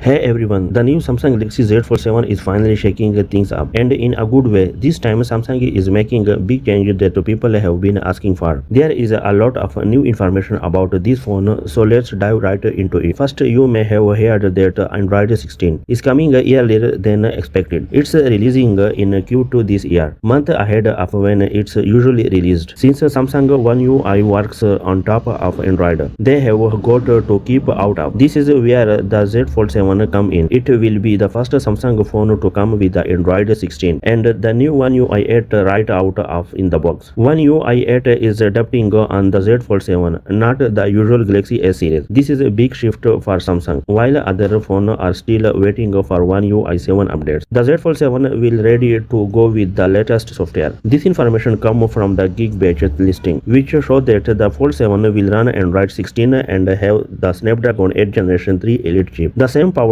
Hey everyone, the new Samsung Galaxy Z Fold 7 is finally shaking things up, and in a good way. This time Samsung is making a big change that people have been asking for. There is a lot of new information about this phone, so let's dive right into it. First, you may have heard that Android 16 is coming a year later than expected. It's releasing in Q2 this year, month ahead of when it's usually released. Since Samsung One UI works on top of Android, they have got to keep out of. This is where the Z Fold 7 come in. It will be the first Samsung phone to come with the Android 16 and the new One UI 8 right out of in the box. One UI 8 is adapting on the Z Fold 7, not the usual Galaxy S series. This is a big shift for Samsung, while other phones are still waiting for One UI 7 updates. The Z Fold 7 will ready to go with the latest software. This information comes from the Geekbench listing, which shows that the Fold 7 will run Android 16 and have the Snapdragon 8 Generation 3 Elite chip, the same powerful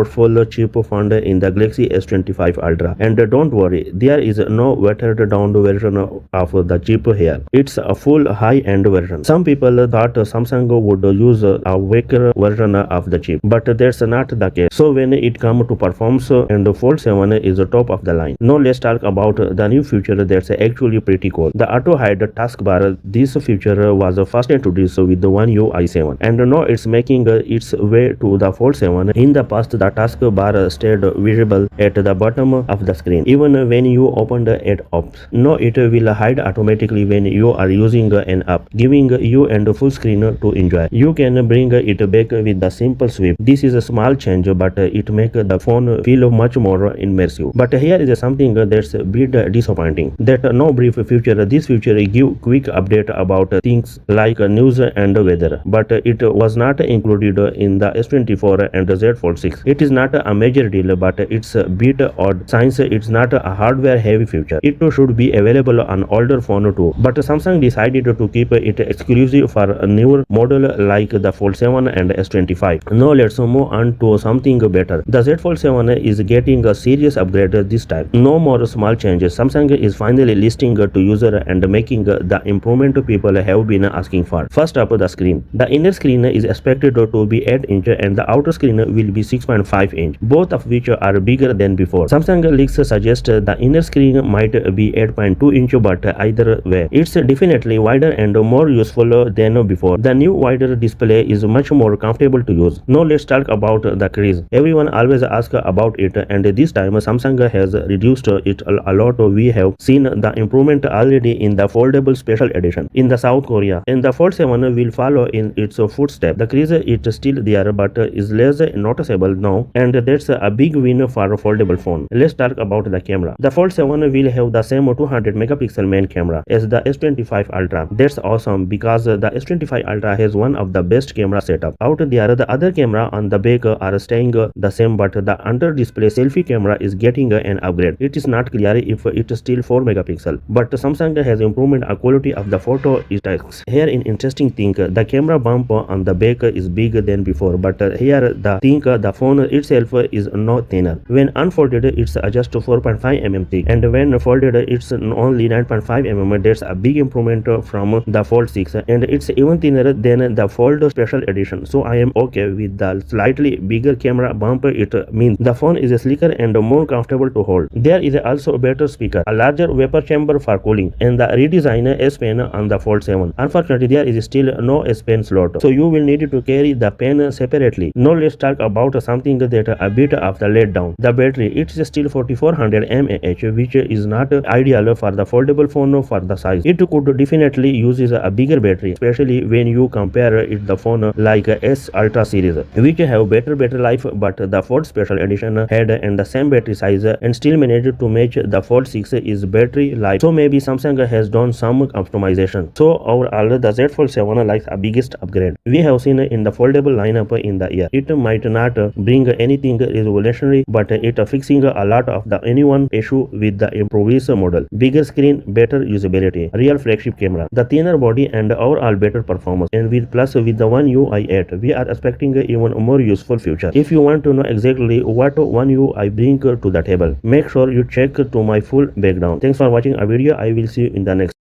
chip found in the Galaxy S25 Ultra. And don't worry, there is no watered down version of the chip here. It's a full high-end version. Some people thought Samsung would use a weaker version of the chip, but that's not the case. So when it comes to performance, and the Fold 7 is top of the line. Now let's talk about the new feature that's actually pretty cool. The auto hide taskbar. This feature was first introduced with the One UI 7, and now it's making its way to the Fold 7. In the past, the taskbar stayed visible at the bottom of the screen even when you opened it up. Now it will hide automatically when you are using an app, giving you a full screen to enjoy. You can bring it back with the simple swipe. This is a small change, but it makes the phone feel much more immersive. But here is something that's a bit disappointing, that no brief feature. This feature give quick update about things like news and weather, but it was not included in the S24 and the Z Fold 6. It is not a major deal, but it's a bit odd since it's not a hardware heavy feature. It should be available on older phone too, but Samsung decided to keep it exclusive for a newer model like the Fold 7 and S25. Now let's move on to something better. The Z Fold 7 is getting a serious upgrade this time. No more small changes. Samsung is finally listening to user and making the improvement people have been asking for. First up, the screen. The inner screen is expected to be 8 inch and the outer screen will be 6.5 inch, both of which are bigger than before. Samsung leaks suggest the inner screen might be 8.2 inch, but either way, it's definitely wider and more useful than before. The new wider display is much more comfortable to use. Now let's talk about the crease. Everyone always asks about it, and this time Samsung has reduced it a lot. We have seen the improvement already in the foldable special edition in the South Korea, and the Fold 7 will follow in its footsteps. The crease is still there, but is less noticeable now, and that's a big win for a foldable phone. Let's talk about the camera. The Fold 7 will have the same 200 megapixel main camera as the S25 Ultra. That's awesome because the S25 Ultra has one of the best camera setup out there. The other camera on the back are staying the same, but the under display selfie camera is getting an upgrade. It is not clear if it's still 4 megapixel, but Samsung has improved the quality of the photo stacks. Here an interesting thing, the camera bump on the back is bigger than before, but here the phone itself is no thinner. When unfolded, it's just 4.5 mm thick, and when folded, it's only 9.5 mm. That's a big improvement from the Fold 6, and it's even thinner than the Fold Special Edition. So I am okay with the slightly bigger camera bump. It means the phone is sleeker and more comfortable to hold. There is also a better speaker, a larger vapor chamber for cooling, and the redesigned S Pen on the Fold 7. Unfortunately, there is still no S Pen slot, so you will need to carry the pen separately. Now let's talk about something that a bit of the letdown. The battery, it's still 4400 mAh, which is not ideal for the foldable phone for the size. It could definitely use a bigger battery, especially when you compare it the phone like S Ultra series, which have better battery life, but the Fold Special Edition had and the same battery size and still managed to match the Fold 6 is battery life. So maybe Samsung has done some optimization. So overall, the Z Fold 7 likes a biggest upgrade we have seen in the foldable lineup in the year. It might not bring anything revolutionary, but it fixing a lot of the anyone issue with the improved model. Bigger screen, better usability, real flagship camera, the thinner body, and overall better performance. And with the One UI 8, we are expecting even more useful future. If you want to know exactly what One UI bring to the table, make sure you check to my full breakdown. Thanks for watching our video. I will see you in the next.